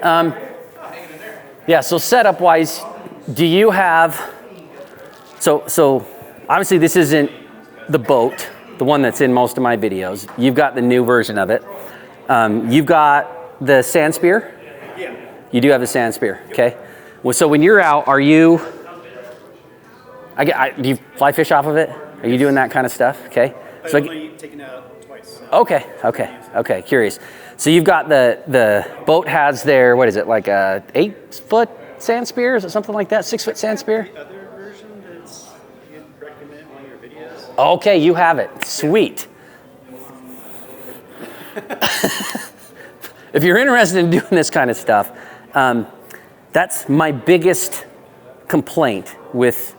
Yeah, so setup wise, do you have, so obviously this isn't the boat, the one that's in most of my videos. You've got the new version of it. You've got the sand spear? Yeah. You do have the sand spear, okay. Well, so when you're out, are you, do you fly fish off of it? Are you doing that kind of stuff, okay? I've So only taken out twice. So. Okay, curious. So you've got the boat has their, what is it, like a 8-foot sand spear? Is it something like that, 6-foot sand spear? The other version that's you'd recommend in one of your videos. Okay, you have it, sweet. If you're interested in doing this kind of stuff, that's my biggest complaint with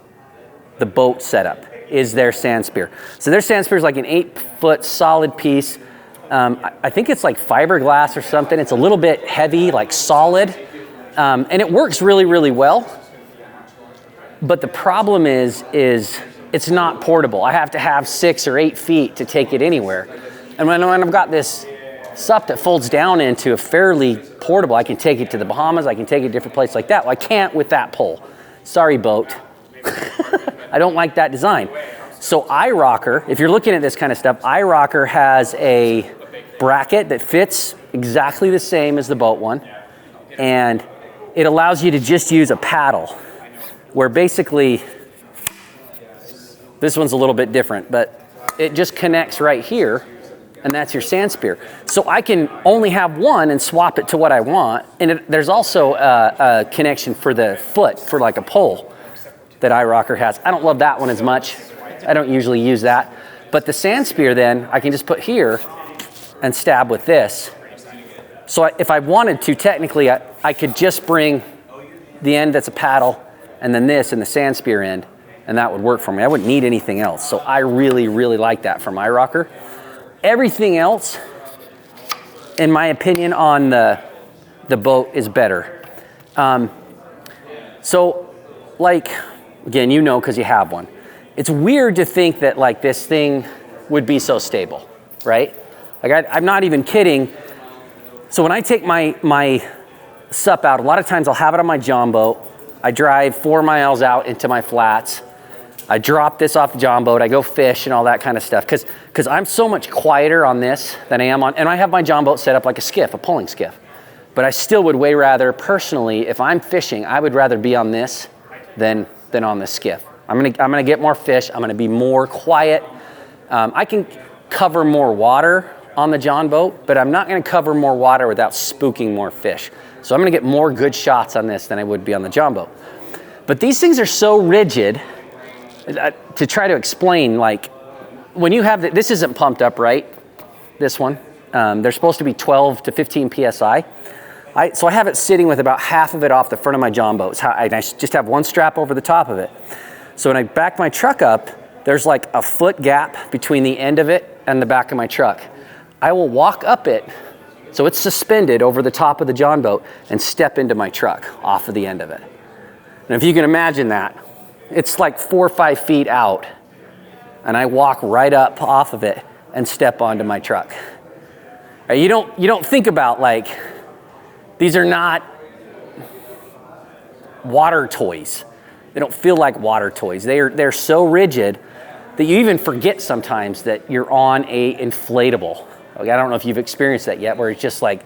the boat setup is their sand spear. So their sand spear is like an 8-foot solid piece. I think it's like fiberglass or something. It's a little bit heavy, like solid, and it works really, really well. But the problem is it's not portable. I have to have 6 or 8 feet to take it anywhere. And when I've got this SUP that folds down into a fairly portable, I can take it to the Bahamas, I can take it to different places like that. Well, I can't with that pole. Sorry, boat. I don't like that design. So iRocker, if you're looking at this kind of stuff, iRocker has a bracket that fits exactly the same as the boat one. And it allows you to just use a paddle, where basically, this one's a little bit different, but it just connects right here, and that's your sand spear. So I can only have one and swap it to what I want. And there's also a connection for the foot, for like a pole that iRocker has. I don't love that one as much. I don't usually use that. But the sand spear then, I can just put here and stab with this. So if I wanted to, technically, I could just bring the end that's a paddle and then this and the sand spear end, and that would work for me. I wouldn't need anything else. So I really, really like that from iRocker. Everything else, in my opinion, on the boat is better. So, like, again, you know because you have one. It's weird to think that like this thing would be so stable, right? Like I'm not even kidding. So when I take my SUP out, a lot of times I'll have it on my John boat. I drive 4 miles out into my flats. I drop this off the John boat. I go fish and all that kind of stuff because I'm so much quieter on this than I am on, and I have my John boat set up like a skiff, a pulling skiff. But I still would way rather, personally, if I'm fishing, I would rather be on this than on the skiff. I'm gonna get more fish. I'm gonna be more quiet. I can cover more water on the John boat, but I'm not gonna cover more water without spooking more fish. So I'm gonna get more good shots on this than I would be on the John boat. But these things are so rigid, to try to explain, like when you have this isn't pumped up right, this one. They're supposed to be 12 to 15 PSI. So I have it sitting with about half of it off the front of my John boat. I just have one strap over the top of it. So when I back my truck up, there's like a foot gap between the end of it and the back of my truck. I will walk up it, so it's suspended over the top of the John boat, and step into my truck off of the end of it. And if you can imagine that, it's like 4 or 5 feet out, and I walk right up off of it and step onto my truck. You don't think about, like, these are not water toys. They don't feel like water toys. They're so rigid that you even forget sometimes that you're on a inflatable. Like, I don't know if you've experienced that yet, where it's just like,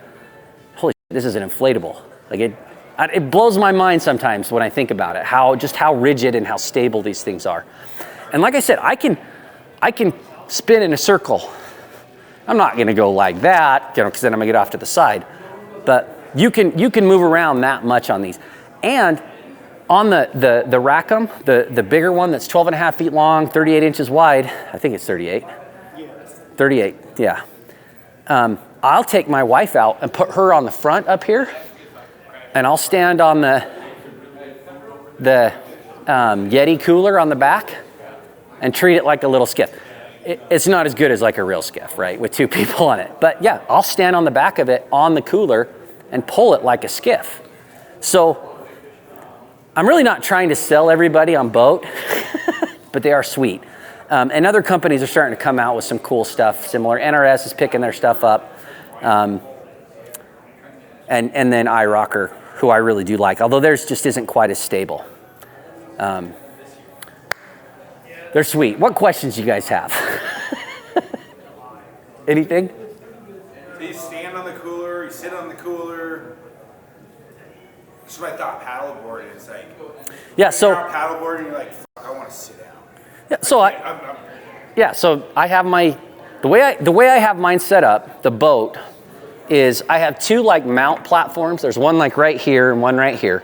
holy shit, this is an inflatable. Like it blows my mind sometimes when I think about it, how rigid and how stable these things are. And like I said, I can spin in a circle. I'm not gonna go like that, because then I'm gonna get off to the side. But you can move around that much on these. And on the Rackham, the bigger one that's 12 and a half feet long, 38 inches wide, I think it's 38. Yes. 38, yeah. I'll take my wife out and put her on the front up here, and I'll stand on the Yeti cooler on the back and treat it like a little skiff. It's not as good as like a real skiff, right, with 2 people on it. But yeah, I'll stand on the back of it on the cooler and pull it like a skiff. So I'm really not trying to sell everybody on boat, but they are sweet. And other companies are starting to come out with some cool stuff similar. NRS is picking their stuff up. and then iRocker, who I really do like, although theirs just isn't quite as stable. They're sweet. What questions do you guys have? Anything? So you stand on the cooler, you sit on the cooler. That's what I thought paddleboard is like. Yeah, so You're out paddleboard and you're like, fuck, I want to sit down. yeah, so I have the way I have mine set up, the boat, is I have two like mount platforms. There's one like right here and one right here.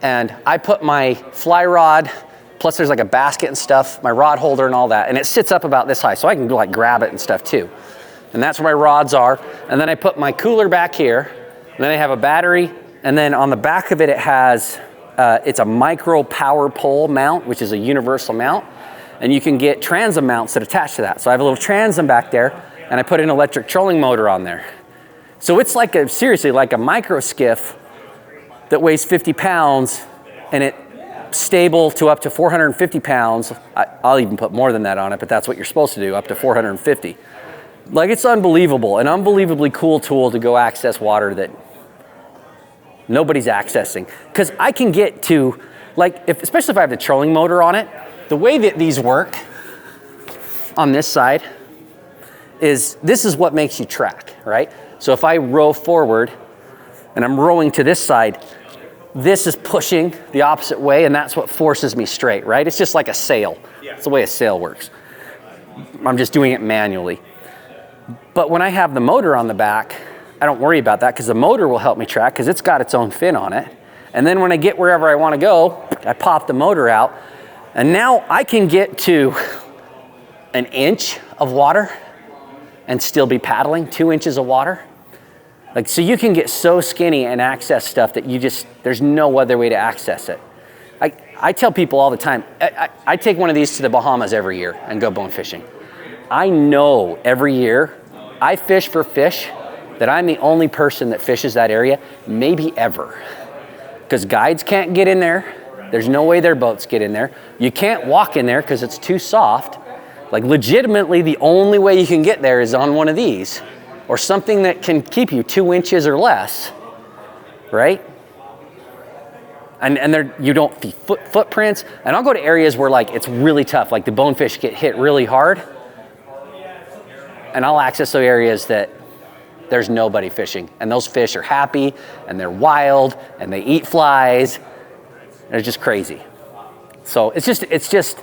And I put my fly rod, plus there's like a basket and stuff, my rod holder and all that, and it sits up about this high, so I can like grab it and stuff too. And that's where my rods are. And then I put my cooler back here, and then I have a battery, and then on the back of it, it has, it's a micro power pole mount, which is a universal mount, and you can get transom mounts that attach to that. So I have a little transom back there, and I put an electric trolling motor on there. So it's like seriously like a micro skiff that weighs 50 pounds, and it's stable to up to 450 pounds. I'll even put more than that on it, but that's what you're supposed to do, up to 450. Like, it's unbelievable, an unbelievably cool tool to go access water that nobody's accessing. Because I can get to, like, especially if I have the trolling motor on it, the way that these work on this side is, this is what makes you track, right? So if I row forward and I'm rowing to this side, this is pushing the opposite way, and that's what forces me straight, right? It's just like a sail. It's the way a sail works. I'm just doing it manually. But when I have the motor on the back, I don't worry about that because the motor will help me track because it's got its own fin on it. And then when I get wherever I want to go, I pop the motor out, and now I can get to an inch of water and still be paddling 2 inches of water. Like, so you can get so skinny and access stuff that there's no other way to access it. I tell people all the time, I take one of these to the Bahamas every year and go bone fishing. I know every year I fish for fish that I'm the only person that fishes that area, maybe ever. Because guides can't get in there. There's no way their boats get in there. You can't walk in there because it's too soft. Like, legitimately, the only way you can get there is on one of these, or something that can keep you 2 inches or less, right? And you don't see footprints. And I'll go to areas where, like, it's really tough, like the bonefish get hit really hard, and I'll access those areas that there's nobody fishing, and those fish are happy, and they're wild, and they eat flies. They're just crazy. So it's just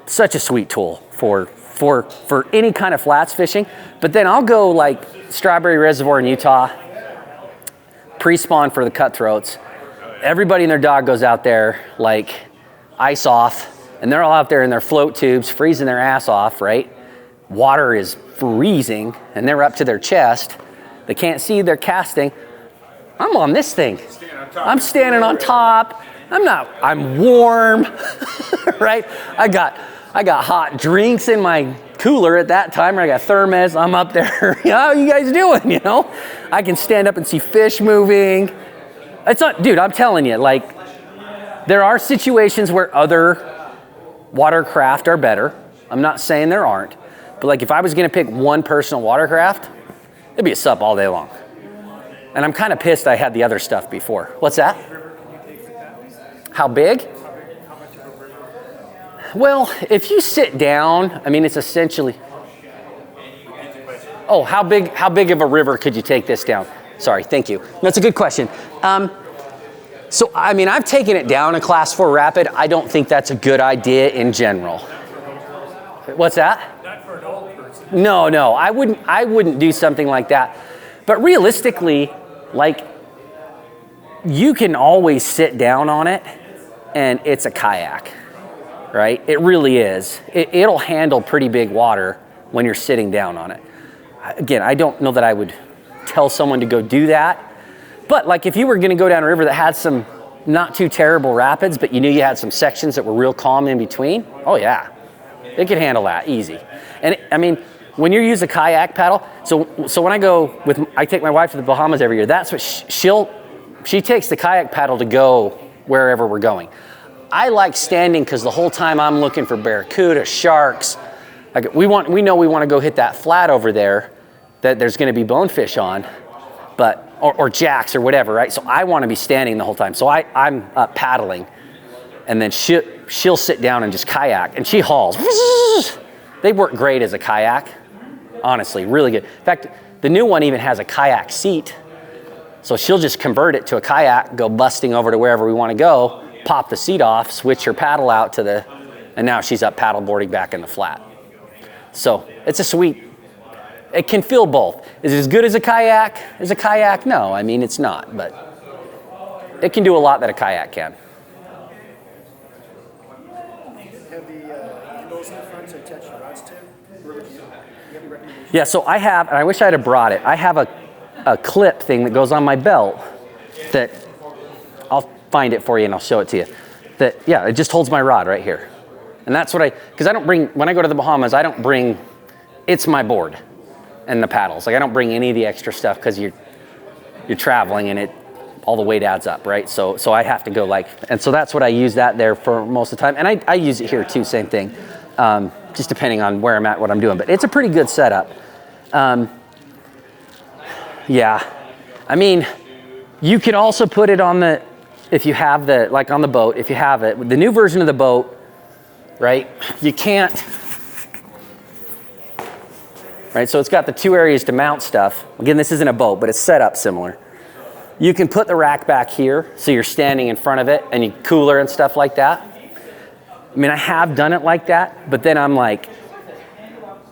such a sweet tool for any kind of flats fishing. But then I'll go like Strawberry Reservoir in Utah, pre-spawn for the cutthroats. Everybody and their dog goes out there like ice off, and they're all out there in their float tubes, freezing their ass off, right? Water is freezing, and they're up to their chest. They can't see, they're casting. I'm on this thing. I'm standing on top. I'm warm, right? I got hot drinks in my cooler at that time. I got thermos. I'm up there. How you guys doing? You know, I can stand up and see fish moving. It's not, dude, I'm telling you, like, there are situations where other watercraft are better. I'm not saying there aren't, but like, if I was going to pick one personal watercraft, it'd be a SUP all day long. And I'm kind of pissed I had the other stuff before. What's that? How big? Well, if you sit down, I mean, it's essentially. Oh, how big of a river could you take this down? Sorry, thank you. That's a good question. So, I mean, I've taken it down a class 4 rapid. I don't think that's a good idea in general. What's that? Not for an old person. No, I wouldn't do something like that. But realistically, like, you can always sit down on it, and it's a kayak, right? It really is. It'll handle pretty big water when you're sitting down on it. Again, I don't know that I would tell someone to go do that. But like, if you were going to go down a river that had some not too terrible rapids, but you knew you had some sections that were real calm in between, oh yeah, it could handle that easy. And I mean, when you use a kayak paddle, so when I take my wife to the Bahamas every year, that's what she takes the kayak paddle to go wherever we're going. I like standing because the whole time I'm looking for barracuda, sharks. Like, we know we want to go hit that flat over there that there's going to be bonefish on, but or jacks or whatever, right? So I want to be standing the whole time. So I'm paddling, and then she'll sit down and just kayak, and she hauls. They work great as a kayak, honestly, really good. In fact, the new one even has a kayak seat. So she'll just convert it to a kayak, go busting over to wherever we want to go, pop the seat off, switch her paddle out and now she's up paddleboarding back in the flat. So it's a sweet, it can feel both. Is it as good as a kayak? Is a kayak? No, I mean, it's not, but it can do a lot that a kayak can. Have the handles in the front to attach your rods to? Or would you have any recommendations? Yeah, so I have, and I wish I'd have brought it, I have a clip thing that goes on my belt that, I'll find it for you and I'll show it to you. That, yeah, it just holds my rod right here. And that's what because I don't bring, when I go to the Bahamas, I don't bring, it's my board and the paddles. Like I don't bring any of the extra stuff because you're traveling and all the weight adds up, right? So I have to go and so that's what I use that there for most of the time. And I use it here too, same thing, just depending on where I'm at, what I'm doing. But it's a pretty good setup. Yeah, I mean, you can also put it on if you have on the boat, if you have it, with the new version of the boat, right, you can't, right, so it's got the 2 areas to mount stuff. Again, this isn't a boat, but it's set up similar. You can put the rack back here, so you're standing in front of it, and you cooler and stuff like that. I mean, I have done it like that, but then I'm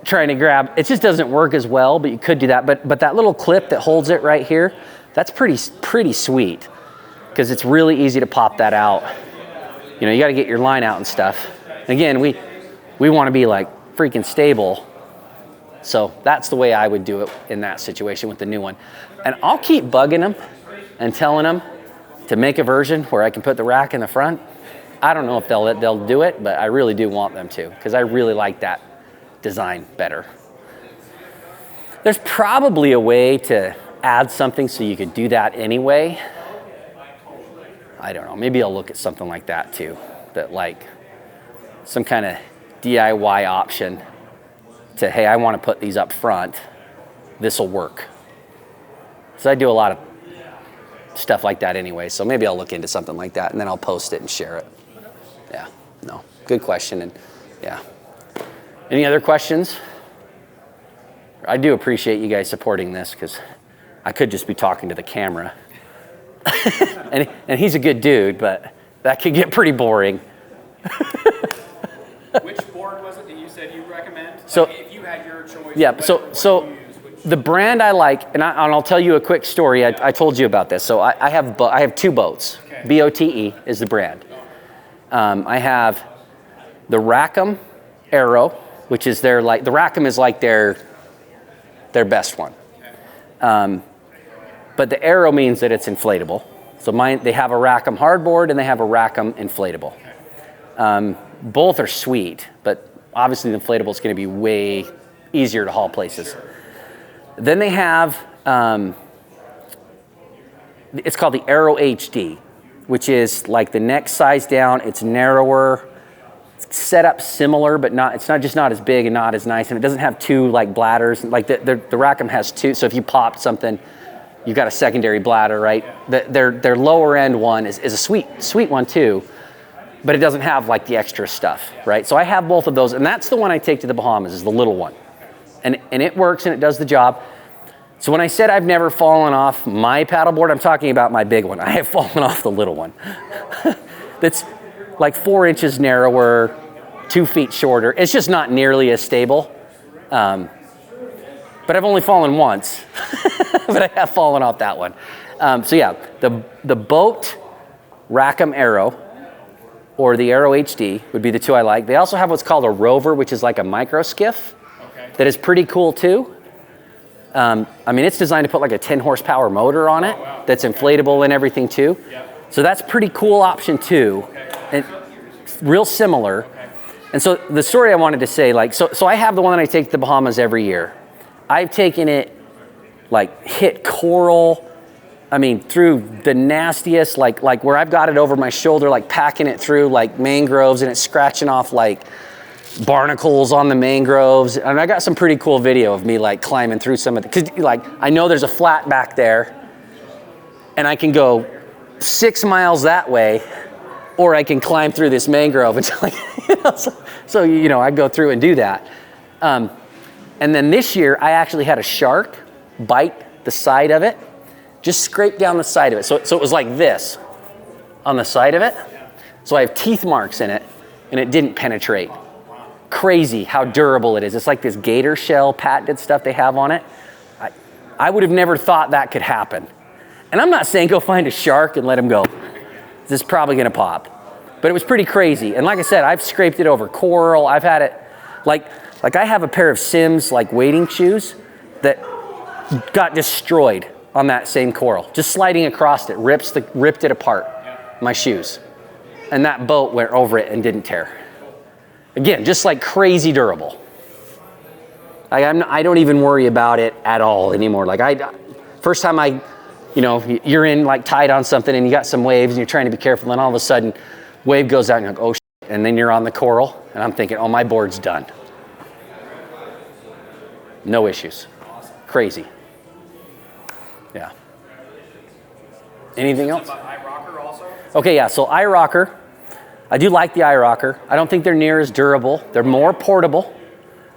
trying to grab, it just doesn't work as well, but you could do that. But that little clip that holds it right here, that's pretty sweet, because it's really easy to pop that out. You know, you got to get your line out and stuff. Again, we want to be freaking stable. So that's the way I would do it in that situation with the new one. And I'll keep bugging them and telling them to make a version where I can put the rack in the front. I don't know if they'll do it, but I really do want them to, because I really like that design better. There's probably a way to add something so you could do that anyway. I don't know, maybe I'll look at something like that too, that some kind of DIY option to, hey, I want to put these up front, this will work. So I do a lot of stuff like that anyway, so maybe I'll look into something like that and then I'll post it and share it. Yeah, no, good question. And yeah. Any other questions? I do appreciate you guys supporting this, because I could just be talking to the camera. and he's a good dude, but that could get pretty boring. Which board was it that you said you recommend? So, if you had your choice. Yeah, so the brand I like, and I'll tell you a quick story. I told you about this. So I have 2 boats. Okay. BOTE is the brand. I have the Rackham Arrow, which is the Rackham is their best one. But the Arrow means that it's inflatable. So they have a Rackham hardboard and they have a Rackham inflatable. Both are sweet, but obviously the inflatable is going to be way easier to haul places. Sure. Then they have, it's called the Arrow HD, which is the next size down. It's narrower, it's set up similar, but it's not as big and not as nice. And it doesn't have 2 bladders. The Rackham has 2. So if you pop something, you've got a secondary bladder, right? Their lower end one is a sweet one too, but it doesn't have the extra stuff, right? So I have both of those, and that's the one I take to the Bahamas, is the little one. And it works and it does the job. So when I said I've never fallen off my paddleboard, I'm talking about my big one. I have fallen off the little one. That's 4 inches narrower, 2 feet shorter. It's just not nearly as stable. But I've only fallen once, but I have fallen off that one. So yeah, the boat Rackham Arrow or the Arrow HD would be the 2 I like. They also have what's called a Rover, which is like a micro skiff. Okay. That is pretty cool too. I mean, it's designed to put a 10 horsepower motor on it. Oh, wow. That's inflatable and everything too. Yep. So that's pretty cool option too. Okay. And real similar. Okay. And so the story I wanted to say, so I have the one that I take to the Bahamas every year. I've taken it, hit coral, I mean, through the nastiest, where I've got it over my shoulder, packing it through, mangroves, and it's scratching off, barnacles on the mangroves. And I got some pretty cool video of me, climbing through some of the, because, I know there's a flat back there, and I can go 6 miles that way, or I can climb through this mangrove. It's like, so I go through and do that. And then this year, I actually had a shark bite the side of it, just scrape down the side of it. So it was like this on the side of it. So I have teeth marks in it, and it didn't penetrate. Crazy how durable it is. It's like this gator shell patented stuff they have on it. I would have never thought that could happen. And I'm not saying go find a shark and let him go. This is probably gonna pop. But it was pretty crazy. And like I said, I've scraped it over coral. I've had it, like I have a pair of Sims like wading shoes that got destroyed on that same coral. Just sliding across it, ripped it apart, my shoes. And that boat went over it and didn't tear. Again, just like crazy durable. I don't even worry about it at all anymore. First time you're in like tied on something and you got some waves and you're trying to be careful, and all of a sudden wave goes out and you're like, oh shit, and then you're on the coral and I'm thinking, oh, my board's done. No issues. Crazy. Yeah. Anything else? iRocker also? Okay, yeah, so iRocker. I do like the iRocker. I don't think they're near as durable. They're more portable.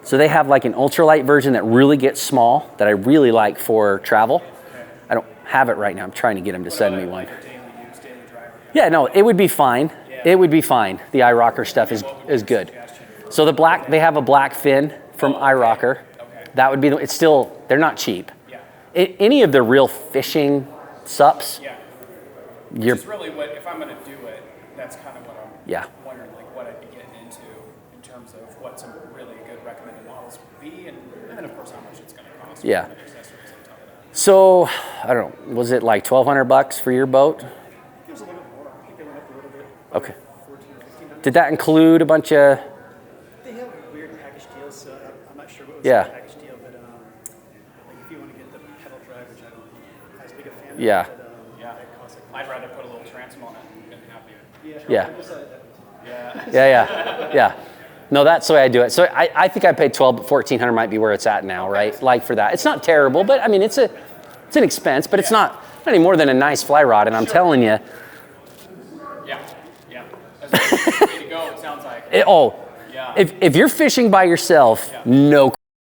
So they have like an ultralight version that really gets small that I really like for travel. I don't have it right now. I'm trying to get them to send me one. Yeah, no, it would be fine. It would be fine. The iRocker stuff is good. So they have a black fin from iRocker. That would be, they're not cheap. Any of the real fishing SUPs. Yeah. You're really if I'm going to do it, that's kind of what I'm wondering, like what I'd be getting into in terms of what some really good recommended models would be, and then of course how much it's going to cost. Yeah. And accessories on top of that. So, I don't know, was it like $1,200 for your boat? It was a little bit more. I think they went up a little bit. Okay. 14 or 15. Did that include a bunch of, They have weird package deals, so I'm not sure what was Yeah. the package deal, but like if you want to get the pedal drive, which I'm not as big a fan Yeah. of, but it costs like I'd rather put a little transom on it and have you. Yeah. Yeah. Yeah. No, that's the way I do it. So I think I paid $1,200, but $1,400 might be where it's at now, right? Like for that. It's not terrible, but I mean, it's an expense, but it's not any more than a nice fly rod. And I'm telling you. Yeah. That's the way to go, it sounds like. If you're fishing by yourself, no